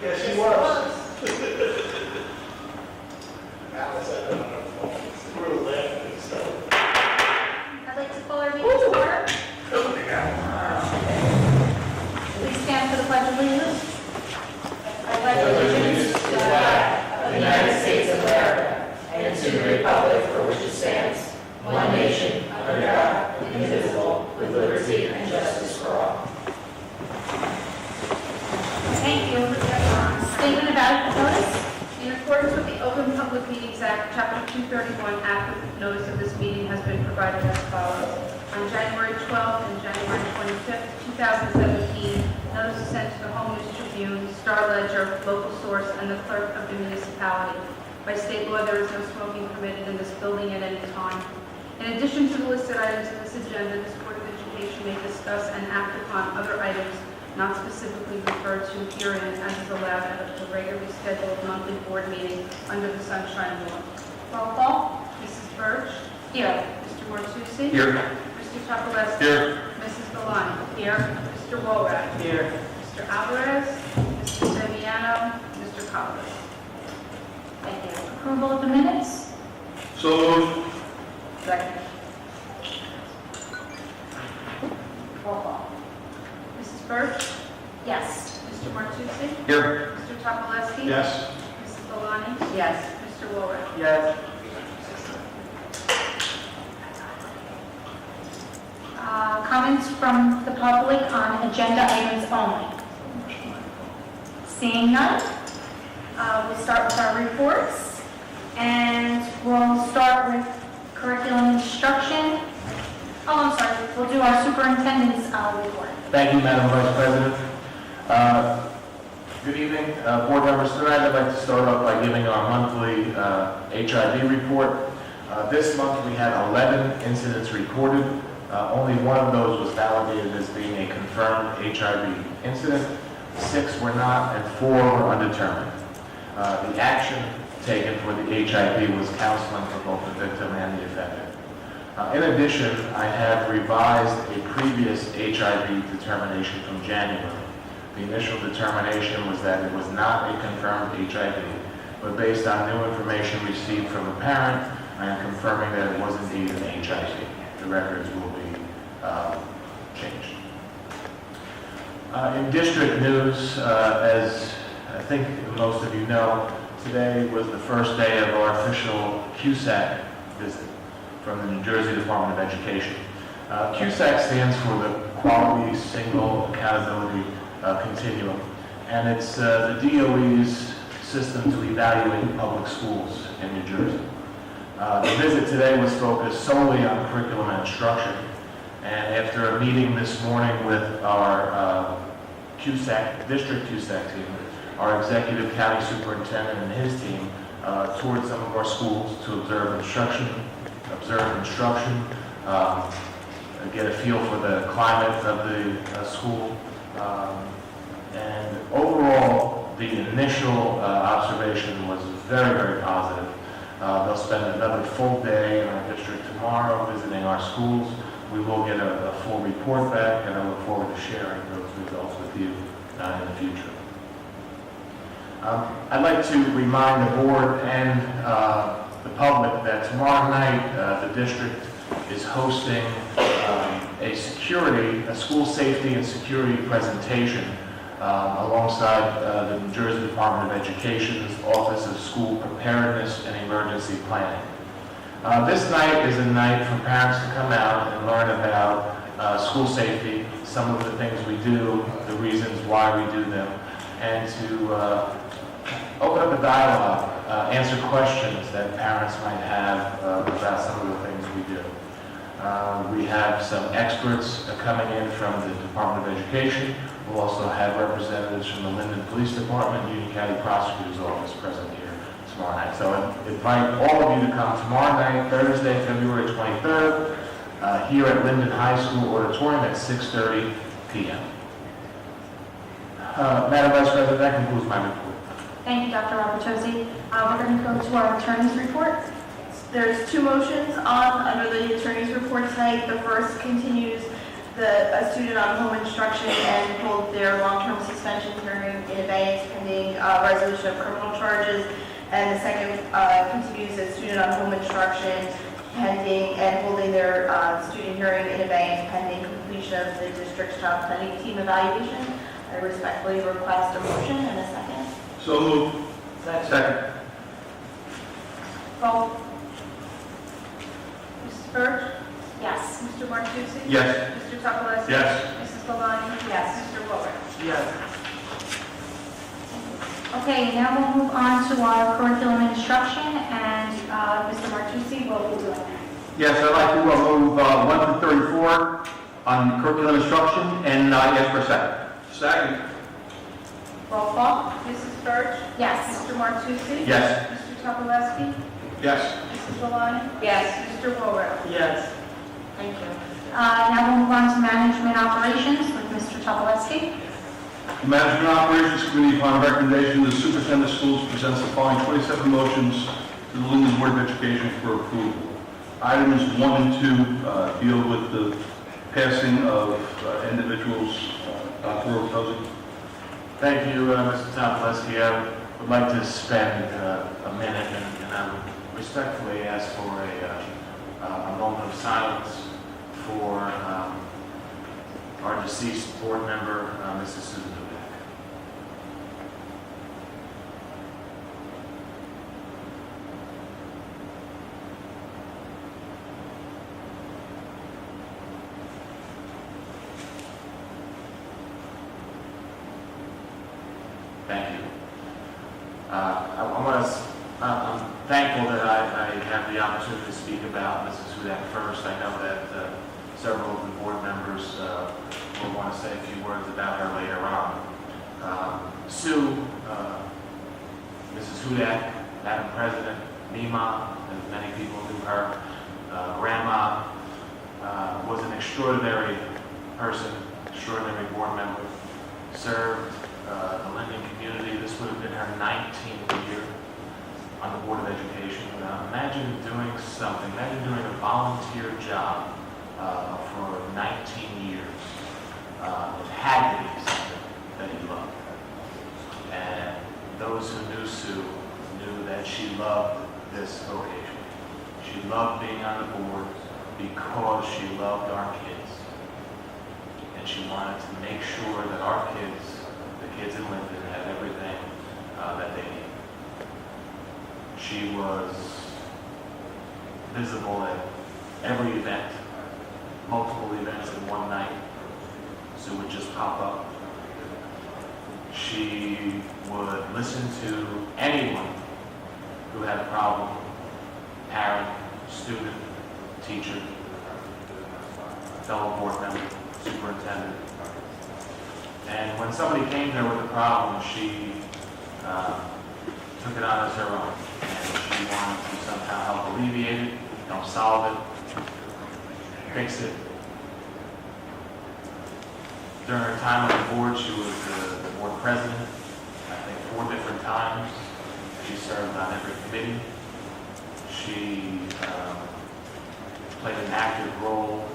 Yes, he was. We're laughing, so. I'd like to call our meeting to order. Please stand for the Pledge of Allegiance. I pledge allegiance to the flag of the United States of America and to the republic for which it stands, one nation, under God, indivisible, with liberty and justice for all. Thank you. Statement about notice. In accordance with the Open Public Meetings Act, Chapter 231, adequate notice of this meeting has been provided as follows. On January 12th and January 25th, 2017, notice is sent to the Home News Tribune, Star Ledger, local source, and the clerk of the municipality. By state law, there is no smoking permitted in this building at any time. In addition to the listed items in this agenda, this Board of Education may discuss and act upon other items not specifically referred to herein as is allowed at the regularly scheduled monthly board meeting under the Sunshine Law. Roll call. Mrs. Birch. Here. Mr. Martucci. Here. Mr. Topolesky. Here. Mrs. Galani. Here. Mr. Worak. Here. Mr. Alvarez. Mr. Semmiano. Mr. Collins. Thank you. Approval of the minutes? So moved. Second. Roll call. Mrs. Birch? Yes. Mr. Martucci? Here. Mr. Topolesky? Yes. Mrs. Galani? Yes. Mr. Worak? Yes. Comments from the public on agenda items only? Seeing none, we'll start with our reports, and we'll start with curriculum instruction. Oh, I'm sorry, we'll do our superintendent's report. Thank you, Madam Vice President. Good evening, board members. Tonight I'd like to start off by giving our monthly HIV report. This month we had 11 incidents reported. Only one of those was validated as being a confirmed HIV incident. 6 were not, and 4 were undetermined. The action taken for the HIV was counseling for both the victim and the offender. In addition, I have revised a previous HIV determination from January. The initial determination was that it was not a confirmed HIV, but based on new information received from the parent, I am confirming that it was indeed an HIV. The records will be changed. In district news, as I think most of you know, today was the first day of our official QSAC visit from the New Jersey Department of Education. QSAC stands for the Quality Single Accountability Continuum, and it's the DOE's system to evaluate public schools in New Jersey. The visit today was focused solely on curriculum and instruction, and after a meeting this morning with our QSAC, district QSAC team, our executive county superintendent and his team toured some of our schools to observe instruction, get a feel for the climate of the school, and overall the initial observation was very, very positive. They'll spend another full day in our district tomorrow visiting our schools. We will get a full report back, and I look forward to sharing those results with you in the future. I'd like to remind the board and the public that tomorrow night the district is hosting a school safety and security presentation alongside the New Jersey Department of Education's Office of School Preparedness and Emergency Planning. This night is a night for parents to come out and learn about school safety, some of the things we do, the reasons why we do them, and to open up a dialogue, answer questions that parents might have about some of the things we do. We have some experts coming in from the Department of Education. We'll also have representatives from the Linden Police Department, Union County Prosecutor's Office present here tomorrow night. So I invite all of you to come tomorrow night, Thursday, February 23rd, here at Linden High School Auditorium at 6:30 p.m. Madam Vice President, that concludes my report. Thank you, Dr. Robertosi. We're going to go to our attorney's report. There's 2 motions on under the attorney's report tonight. The first continues a student on home instruction and hold their long-term suspension hearing in abeyance pending resolution of criminal charges. And the second continues a student on home instruction pending and holding their student hearing in abeyance pending completion of the district's child planning team evaluation. I respectfully request a motion and a second. So moved. Second. Vote. Mrs. Burch? Yes. Mr. Martucci? Yes. Mr. Topolowski? Yes. Mrs. Valani? Yes. Mr. Wilbur? Yes. Okay, now we'll move on to our curriculum instruction, and Mr. Martucci will be doing that. Yes, I'd like to move 1 through 34 on curriculum instruction, and I ask for a second. Second. Roll call. Mrs. Burch? Yes. Mr. Martucci? Yes. Mr. Topolowski? Yes. Mrs. Valani? Yes. Mr. Wilbur? Yes. Thank you. Now we'll move on to management operations with Mr. Topolowski. The Management Operations Committee, upon recommendation of the Superintendent of Schools, presents the following 27 motions to the Linden Board of Education for approval. Items 1 and 2 deal with the passing of individuals. Dr. Rotosi. Thank you, Mr. Topolowski. I would like to spend a minute, and I would respectfully ask for a moment of silence for our deceased board member, Mrs. Susan Hudak. Thank you. I'm thankful that I have the opportunity to speak about Mrs. Hudak first. I know that several of the board members will want to say a few words about her later on. Sue, Mrs. Hudak, Madam President, Mima, as many people knew her, Grandma, was an extraordinary person, extraordinary board member, served the Linden community. This would have been her 19th year on the Board of Education. Imagine doing something, imagine doing a volunteer job for 19 years. It had to be something that you loved. And those who knew Sue knew that she loved this vocation. She loved being on the board because she loved our kids. And she wanted to make sure that our kids, the kids in Linden, had everything that they needed. She was visible at every event, multiple events in one night. Sue would just pop up. She would listen to anyone who had a problem, parent, student, teacher, fellow board member, superintendent. And when somebody came there with a problem, she took it on as her own. And she wanted to somehow help alleviate it, help solve it, fix it. During her time on the board, she was the board president, I think 4 different times. She served on every committee. She played an active role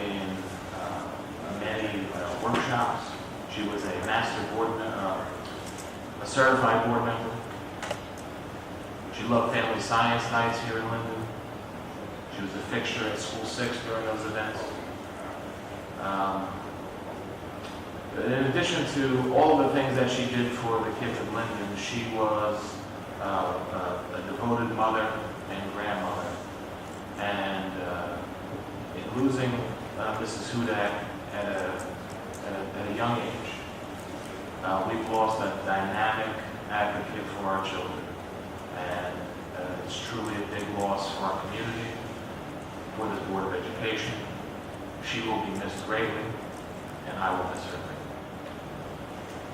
in many workshops. She was a master board member, a certified board member. She loved family science nights here in Linden. She was a fixture at School 6 during those events. In addition to all the things that she did for the kids of Linden, she was a devoted mother and grandmother. And in losing Mrs. Hudak at a young age, we've lost a dynamic advocate for our children. And it's truly a big loss for our community, for this Board of Education. She will be missed greatly, and I will miss her greatly.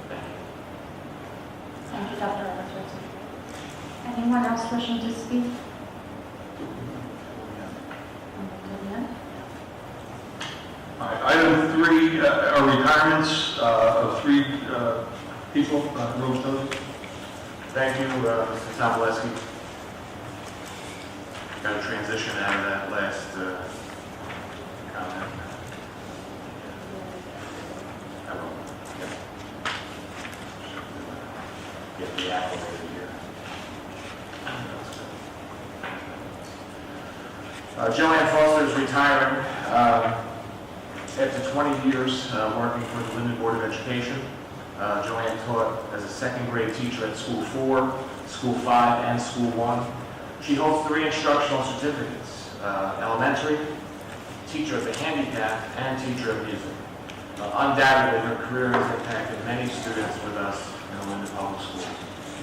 Thank you. Thank you, Dr. Roberts. Anyone else wishing to speak? Item 3 are retirements of 3 people. Dr. Rotosi. Thank you, Mr. Topolowski. Got to transition out of that last comment. Joanne Foster is retiring after 20 years working for the Linden Board of Education. Joanne taught as a second grade teacher at School 4, School 5, and School 1. She holds 3 instructional certificates, elementary, teacher of the handicap, and teacher of music. Undoubtedly, her career has impacted many students with us in the Linden Public Schools.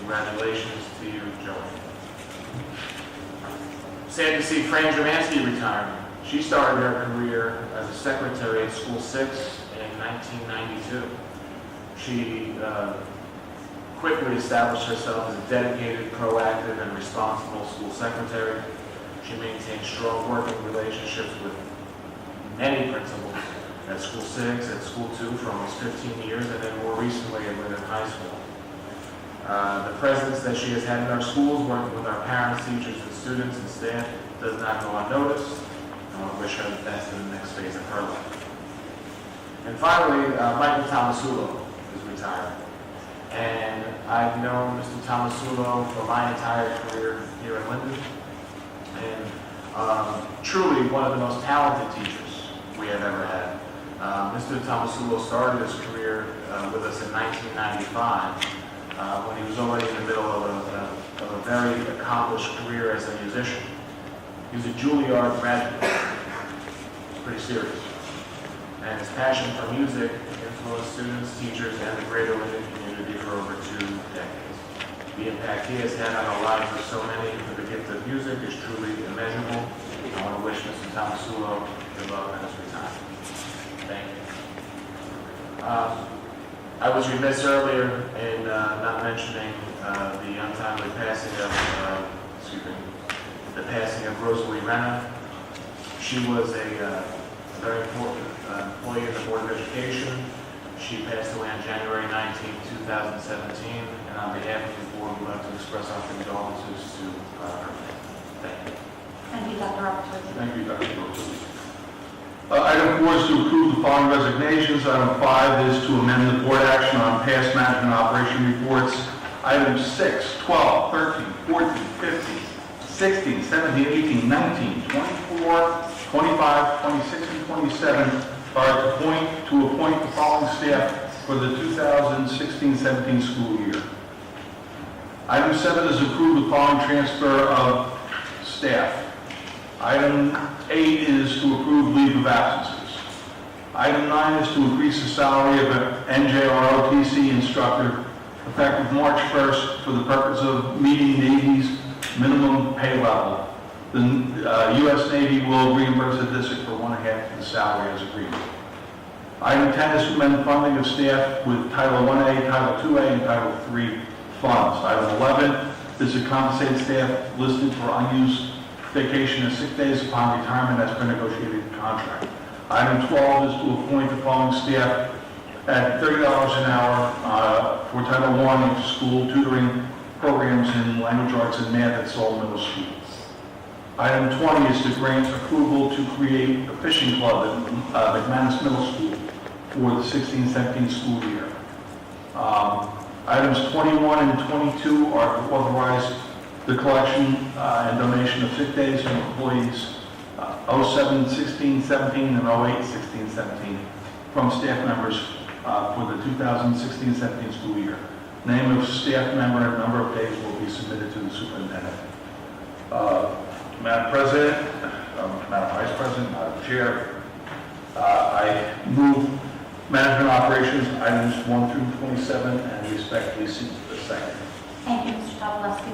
Congratulations to you, Joanne. Sad to see Fran Jermansky retiring. She started her career as a secretary at School 6 in 1992. She quickly established herself as a dedicated, proactive, and responsible school secretary. She maintained strong working relationships with many principals at School 6, at School 2 for almost 15 years, and then more recently at Linden High School. The presence that she has had in our schools, working with our parents, teachers, and students and staff, does not go unnoticed. I want to wish her the best in the next phase of her life. And finally, Michael Tomasulo is retiring. And I've known Mr. Tomasulo for my entire career here at Linden. And truly one of the most talented teachers we have ever had. Mr. Tomasulo started his career with us in 1995 when he was already in the middle of a very accomplished career as a musician. He was a Juilliard graduate. It's pretty serious. And his passion for music influenced students, teachers, and the greater Linden community for over 2 decades. The impact he has had on our lives of so many for the gift of music is truly immeasurable. I want to wish Mr. Tomasulo good luck in his retirement. Thank you. I was remiss earlier in not mentioning the untimely passing of, the passing of Rosalie Renna. She was a very important employee of the Board of Education. She passed away on January 19, 2017, and on behalf of the board, we'd like to express our condolences to her. Thank you. Thank you, Dr. Roberts. Thank you, Dr. Roberts. Item 4 is to approve the following resignations. Item 5 is to amend the board action on past management operation reports. Items 6, 12, 13, 14, 15, 16, 17, 18, 19, 24, 25, 26, and 27 are to appoint the following staff for the 2016-17 school year. Item 7 is approve the following transfer of staff. Item 8 is to approve leave of absences. Item 9 is to increase the salary of an NJROTC instructor effective March 1st for the purpose of meeting Navy's minimum pay level. The U.S. Navy will reimburse the district for 1/2 of the salary as agreed. Item 10 is to amend funding of staff with Title 1A, Title 2A, and Title 3 funds. Item 11 is to compensate staff listed for unused vacation and sick days upon retirement as per negotiated contract. Item 12 is to appoint the following staff at $30 an hour for Title I school tutoring programs in language arts and math at Seoul Middle School. Item 20 is to grant approval to create a fishing club at McManus Middle School for the 16-17 school year. Items 21 and 22 are to authorize the collection and donation of sick days from employees 07-16-17 and 08-16-17 from staff members for the 2016-17 school year. Name of staff member and number of days will be submitted to the superintendent. Madam President, Madam Vice President, Madam Chair, I move management operations items 1 through 27 and respectfully seek the second. Thank you, Mr. Topolowski.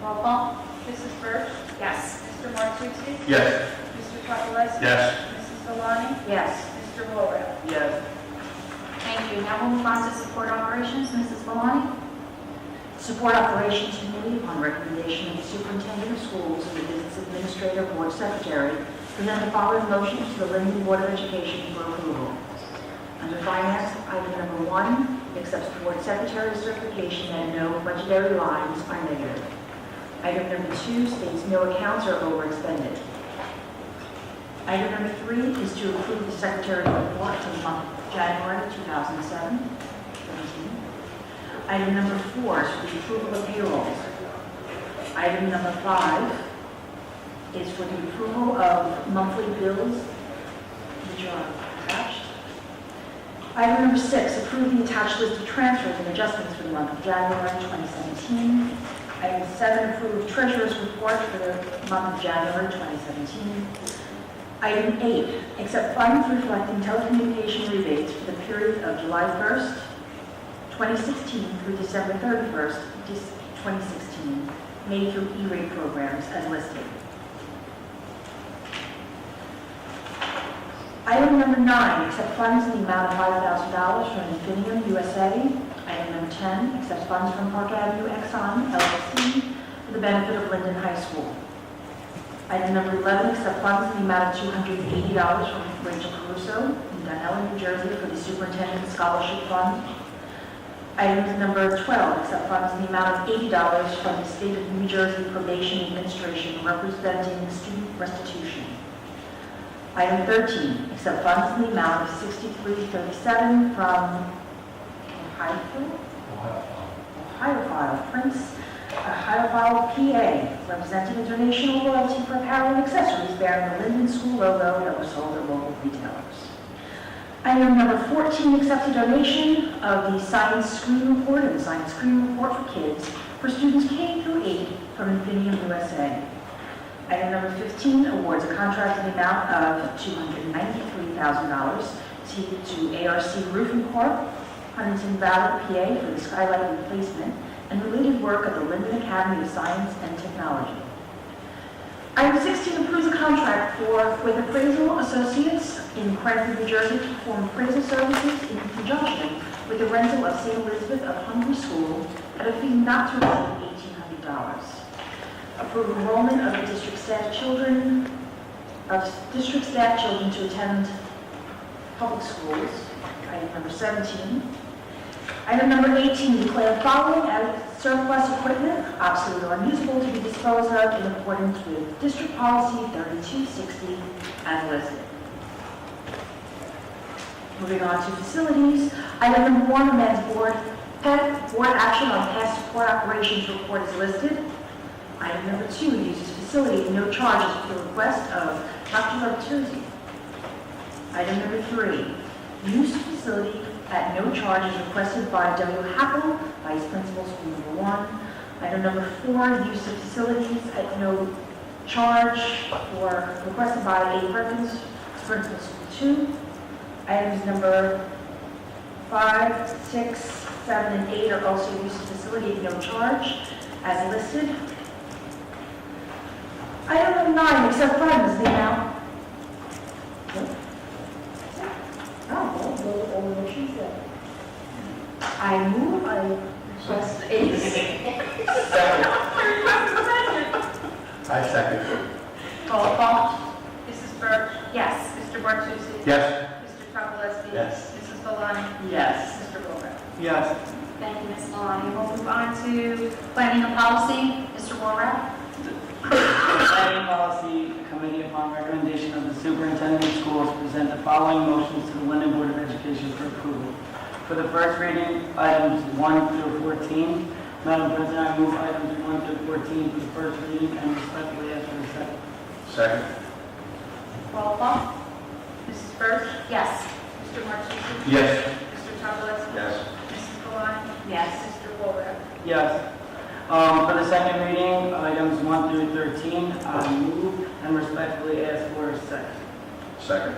Roll call. Mrs. Birch? Yes. Mr. Martucci? Yes. Mr. Topolowski? Yes. Mrs. Solani? Yes. Mr. Walrath? Yes. Thank you. Now we'll move on to support operations. Mrs. Valani? Support Operations Committee, upon recommendation of the Superintendent of Schools and the Business Administrator Board Secretary, present the following motions to the Linden Board of Education for approval. Under Finance, item number 1, accepts Board Secretary's certification that no budgetary lines are negative. Item number 2 states no accounts are overexpended. Item number 3 is to approve the Secretary's report for the month of January 2017. Item number 4 is for the approval of payrolls. Item number 5 is for the approval of monthly bills, which are attached. Item number 6, approve the attached list of transfers and adjustments for the month of January 2017. Item 7, approve treasurer's report for the month of January 2017. Item 8, accept funds reflecting telecommunication rebates for the period of July 1st, 2016 through December 31st, 2016, made through E-rate programs as listed. Item number 9, accept funds in the amount of $5,000 from Infinium USA. Item number 10, accept funds from Park Avenue Exxon LLC for the benefit of Linden High School. Item number 11, accept funds in the amount of $280 from Rachel Caruso in Dunellen, New Jersey for the Superintendent Scholarship Fund. Item number 12, accept funds in the amount of $80 from the State of New Jersey Probation Administration representing student restitution. Item 13, accept funds in the amount of $63.37 from Ohiophile Prince, Ohiophile PA, representing a donation or royalty for apparel and accessories bearing the Linden School logo that were sold at local retailers. Item number 14, accept a donation of the Science Screen Report and the Science Screen Report for Kids for students K through 8 from Infinium USA. Item number 15, awards a contract in the amount of $293,000 to ARC Roofing Corp., Huntington Valley, PA, for the skylight replacement and related work at the Linden Academy of Science and Technology. Item 16, approves a contract with Appraisal Associates in Cranford, New Jersey to perform appraisal services in conjunction with the rental of St. Elizabeth of Hungary School at a fee not to exceed $1,800. Approve enrollment of the district staff children to attend public schools. Item number 17. Item number 18, declare following as surplus equipment, obsolete or unusable, to be disposed of in accordance with District Policy 3260 as listed. Moving on to facilities. Item number 1, amends board action on past support operations report is listed. Item number 2, uses facility at no charges for the request of Dr. Bertuzzi. Item number 3, use facility at no charge is requested by W. Happel, Vice Principal, School number 1. Item number 4, use of facilities at no charge requested by A. Perkins, Principal, School 2. Items number 5, 6, 7, and 8 are also use of facility at no charge as listed. Item number 9, accept funds in the amount. I move, I request I second. Roll call. Mrs. Birch? Yes. Mr. Bertuzzi? Yes. Mr. Topolowski? Yes. Mrs. Valani? Yes. Mr. Wilbur? Yes. Thank you, Ms. Valani. We'll move on to planning and policy. Mr. Walrath? Planning Policy Committee, upon recommendation of the Superintendent of Schools, present the following motions to the Linden Board of Education for approval. For the first reading, items 1 through 14. Madam President, I move items 1 through 14 for the first reading and respectfully ask for the second. Second. Roll call. Mrs. Birch? Yes. Mr. Martucci? Yes. Mr. Topolowski? Yes. Mrs. Valani? Yes. Mr. Walrath? Yes. For the second reading, items 1 through 13, I move and respectfully ask for a second. Second.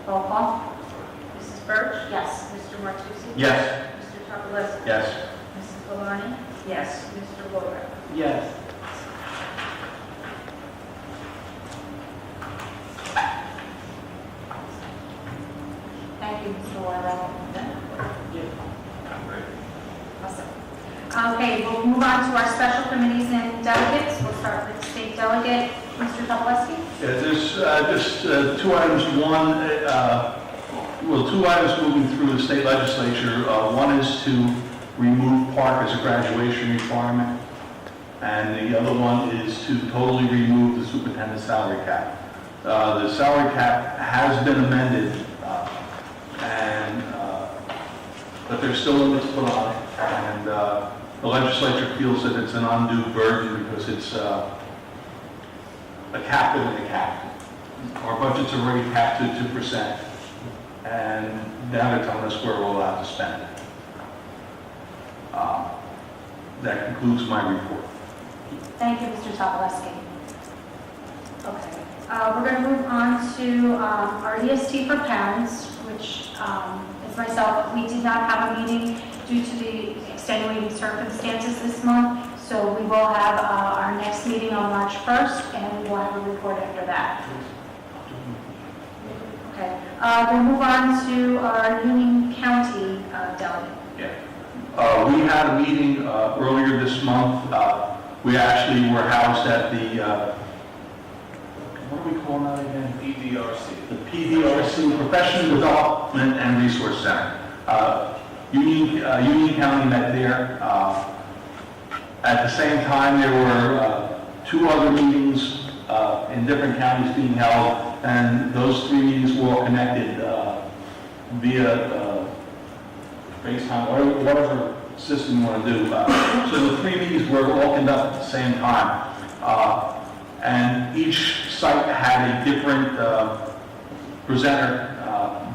Roll call. Mrs. Birch? Yes. Mr. Martucci? Yes. Mr. Topolowski? Yes. Mrs. Valani? Yes. Mr. Walrath? Yes. Thank you, Mr. Walrath. Awesome. Okay, we'll move on to our special committees and delegates. We'll start with the state delegate, Mr. Topolowski. Yeah, there's just 2 items. Two items moving through the state legislature. One is to remove park as a graduation requirement, and the other one is to totally remove the superintendent's salary cap. The salary cap has been amended, but there's still limits put on it, and The legislature feels that it's an undue burden because it's a cap within a cap. Our budget's already capped at 2%, and now they're telling us we're allowed to spend it. That concludes my report. Thank you, Mr. Topolesky. Okay, we're going to move on to our EST for parents, which is myself. We did not have a meeting due to the extenuating circumstances this month, so we will have our next meeting on March 1st, and we will have a report after that. Okay, we'll move on to our Union County delegate. We had a meeting earlier this month. We actually were housed at the, what do we call that again? PDRC. The PDRC, Professional Development and Resource Center. Union County met there. At the same time, there were 2 other meetings in different counties being held, and those 3 meetings were all connected via FaceTime, whatever system you want to do. So the 3 meetings were all conducted at the same time. And each site had a different presenter.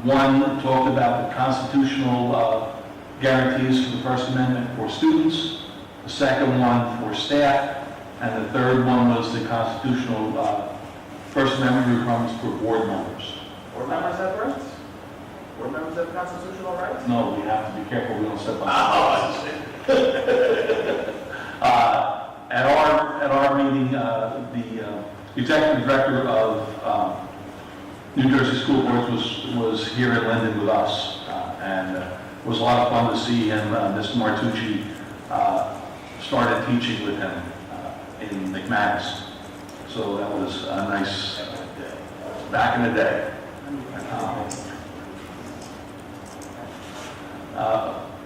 One talked about the constitutional guarantees for the First Amendment for students, the second one for staff, and the third one was the constitutional First Amendment requirements for board members. Board members have rights? Board members have constitutional rights? No, we have to be careful we don't step on. At our meeting, the executive director of New Jersey School Boards was here in Linden with us, and it was a lot of fun to see him. Mr. Martucci started teaching with him in McManus, so that was a nice, back in the day.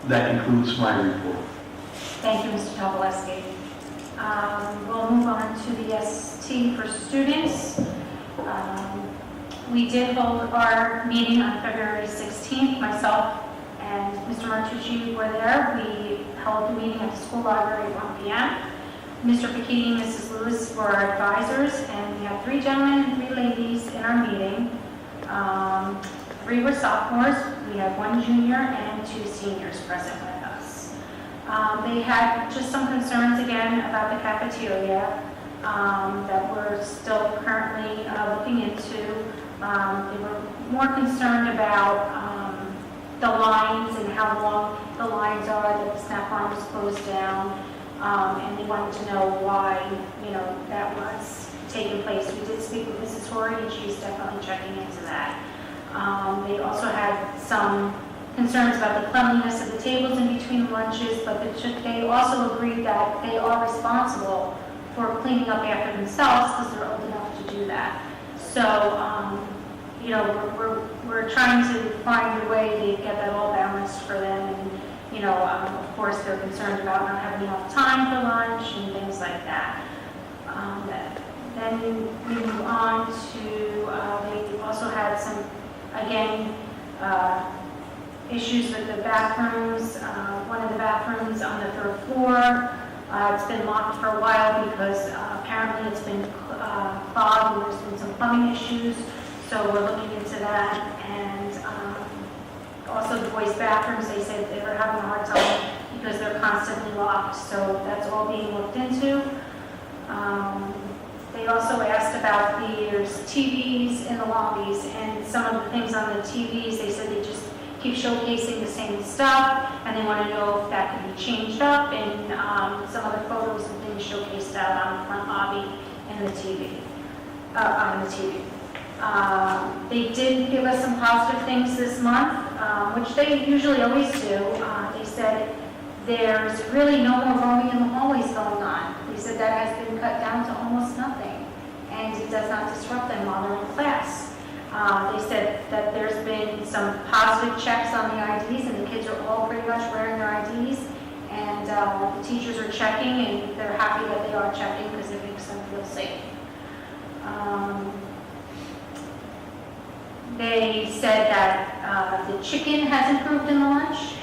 That concludes my report. Thank you, Mr. Topolesky. We'll move on to the ST for students. We did hold our meeting on February 16th. Myself and Mr. Martucci were there. We held the meeting at the school library at 1 p.m. Mr. Piketty and Mrs. Lewis were our advisors, and we had 3 gentlemen and 3 ladies in our meeting. 3 were sophomores. We had 1 junior and 2 seniors present with us. They had just some concerns again about the cafeteria that we're still currently looking into. They were more concerned about the lines and how long the lines are, that the snack bar was closed down, and they wanted to know why, that was taking place. We did speak with Mrs. Horry, and she's definitely checking into that. They also had some concerns about the cleanliness of the tables in between lunches, but they also agreed that they are responsible for cleaning up after themselves because they're old enough to do that. So, we're trying to find a way to get that all balanced for them. And, of course, they're concerned about not having enough time for lunch and things like that. Then we move on to, they also had some, again, issues with the bathrooms. One of the bathrooms on the 3rd floor, it's been locked for a while because apparently it's been clogged and there's been some plumbing issues. So we're looking into that. And also the boys' bathrooms, they said they were having a hard time because they're constantly locked. So that's all being looked into. They also asked about there's TVs in the lobbies, and some of the things on the TVs, they said they just keep showcasing the same stuff, and they want to know if that can be changed up, and some other photos and things showcased out on the front lobby and the TV, on the TV. They did give us some positive things this month, which they usually always do. They said there's really no more roaming in the hallways going on. They said that has been cut down to almost nothing, and it does not disrupt them while they're in class. They said that there's been some positive checks on the IDs, and the kids are all pretty much wearing their IDs, and the teachers are checking, and they're happy that they are checking because it makes them feel safe. They said that the chicken has improved in the lunch,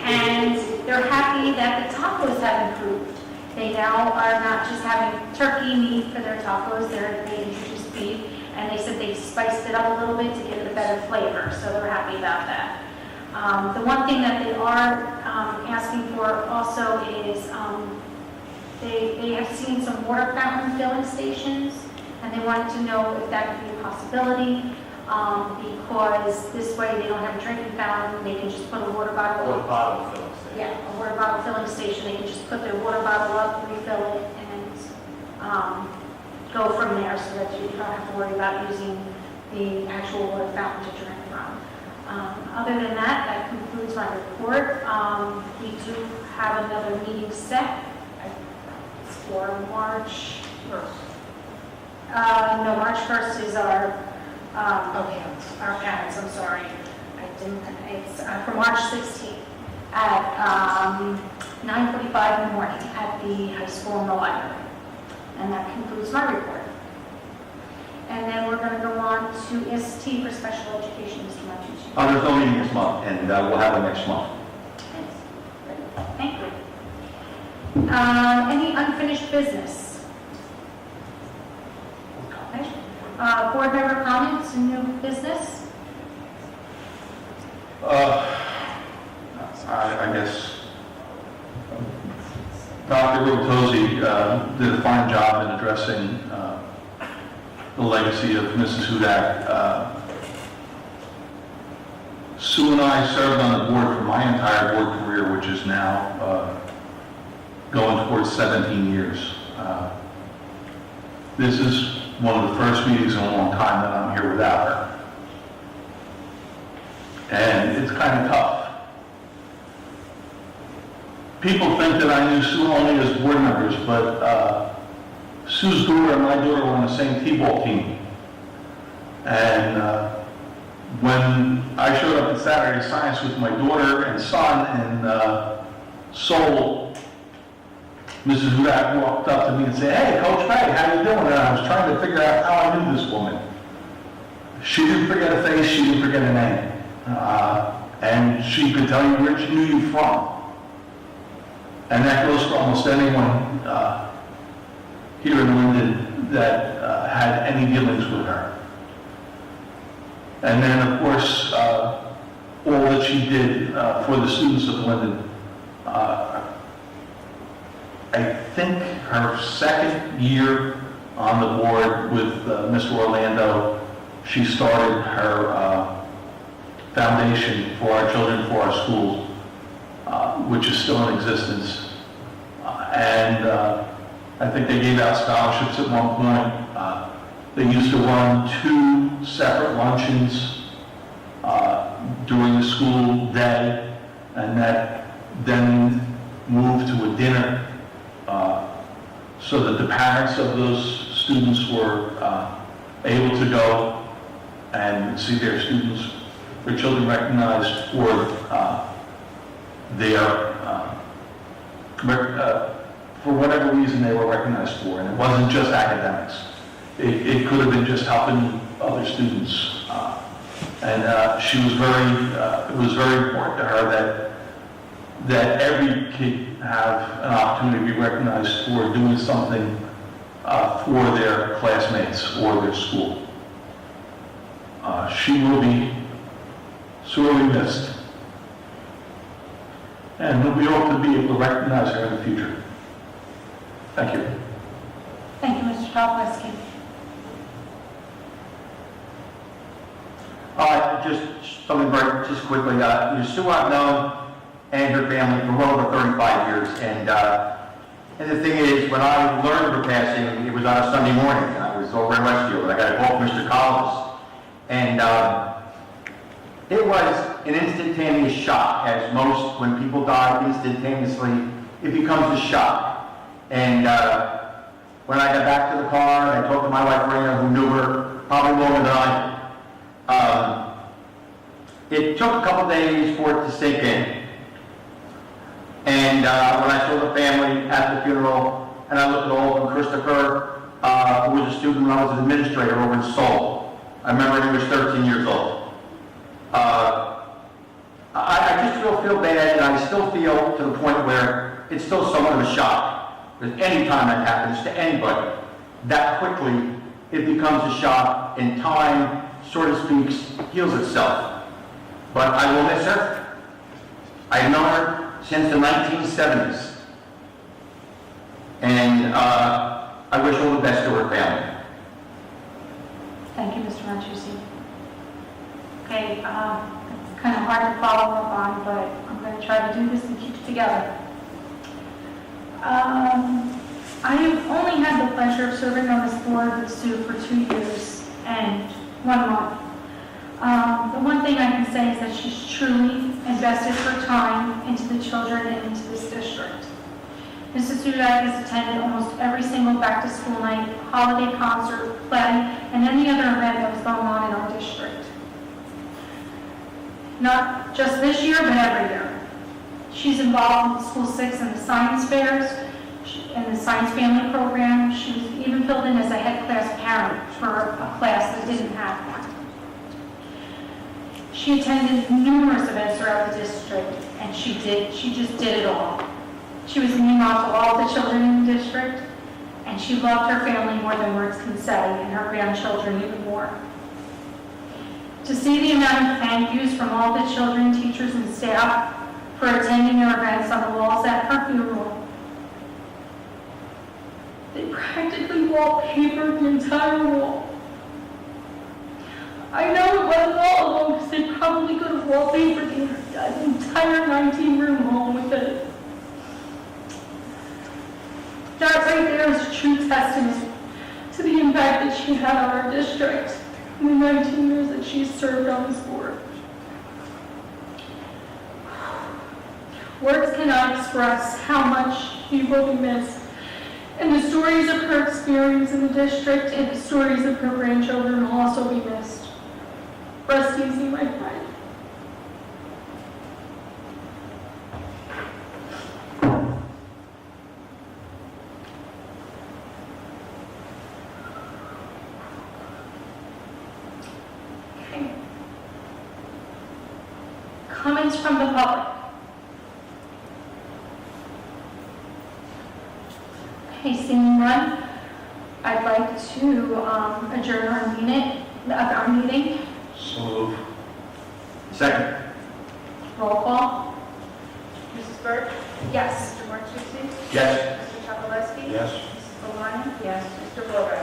and they're happy that the tacos have improved. They now are not just having turkey meat for their tacos, they introduced beef, and they said they spiced it up a little bit to give it a better flavor, so they're happy about that. The one thing that they are asking for also is they have seen some water fountain filling stations, and they wanted to know if that could be a possibility, because this way they don't have a drinking fountain, they can just put a water bottle What up. bottle filling station? Yeah, a water bottle filling station, they can just put their water bottle up, refill it, and go from there, so that you don't have to worry about using the actual water fountain to drink from. Other than that, that concludes my report. We do have another meeting set. It's for March 1st. No, March 1st is our parents, I'm sorry. It's for March 16th at 9:45 in the morning at the high school in the library. And that concludes my report. And then we're going to go on to ST for special education, Mr. Martucci. There's no meeting this month, and we'll have it next month. Thank you. Any unfinished business? Okay. Board member comments and new business? I guess Dr. Rotozzi did a fine job in addressing the legacy of Mrs. Hudak. Sue and I served on the board for my entire board career, which is now going towards 17 years. This is one of the first meetings in a long time that I'm here without her. And it's kind of tough. People think that I knew Sue only as board members, but Sue's daughter and my daughter were on the same t-ball team. And when I showed up at Saturday Science with my daughter and son and Seoul, Mrs. Hudak walked up to me and said, "Hey, Coach Ray, how you doing?" And I was trying to figure out how I knew this woman. She didn't forget a face, she didn't forget a name. And she could tell you where she knew you from. And that goes for almost anyone here in Linden that had any dealings with her. And then, of course, all that she did for the students of Linden. I think her second year on the board with Mr. Orlando, she started her foundation for our children, for our schools, which is still in existence. And I think they gave out scholarships at one point. They used to run 2 separate luncheons during the school day, and that then moved to a dinner so that the parents of those students were able to go and see their children recognized for for whatever reason they were recognized for. And it wasn't just academics. It could have been just helping other students. And it was very important to her that every kid have an opportunity to be recognized for doing something for their classmates or their school. She will be sorely missed. And we hope to be able to recognize her in the future. Thank you. Thank you, Mr. Topolsky. Just something just quickly. Sue I've known and her family for well over 35 years. And the thing is, when I learned of her passing, it was on a Sunday morning. And I was over in Westfield, and I got a call from Mr. Collins. And it was an instantaneous shock, as most, when people die instantaneously, it becomes a shock. And when I got back to the car, and I talked to my wife, Rena, who knew her probably longer than I did, it took a couple days for it to sink in. And when I saw the family at the funeral, and I looked at all of them, Christopher, who was a student when I was an administrator over in Seoul. I remember he was 13 years old. I just feel still feel bad, and I still feel to the point where it's still somewhat of a shock. Because any time that happens to anybody, that quickly, it becomes a shock, and time, sort of speaks, heals itself. But I will miss her. I've known her since the 1970s. And I wish all the best to her family. Thank you, Mr. Martucci. Okay, it's kind of hard to follow up on, but I'm going to try to do this and keep it together. I have only had the pleasure of serving on this board with Sue for 2 years and 1 month. The one thing I can say is that she's truly invested her time into the children and into this district. Mrs. Sudak has attended almost every single back-to-school night, holiday concert, play, and any other event that was going on in our district. Not just this year, but every year. She's involved with School 6 and the science fairs and the science family program. She was even filled in as a head class parent for a class that didn't have one. She attended numerous events throughout the district, and she just did it all. She was meanwhile to all the children in the district, and she loved her family more than words can say, and her grandchildren even more. To see the amount of thank yous from all the children, teachers, and staff for attending their events on the walls at her funeral. They practically wallpapered the entire wall. I know it wasn't all of them because they probably could have wallpapered the entire 19-room home with it. That right there is a true testament to the impact that she had on our district in the 19 years that she served on this board. Words cannot express how much she will be missed. And the stories of her experience in the district and the stories of her grandchildren will also be missed. Rest easy, my friend. Okay. Comments from the public. Okay, seeing none, I'd like to adjourn our meeting. So move. Second. Roll call. Mrs. Burke? Yes. Mr. Martucci? Yes. Mr. Chapelowski? Yes. Mrs. Valani? Yes. Mr. Wilbur?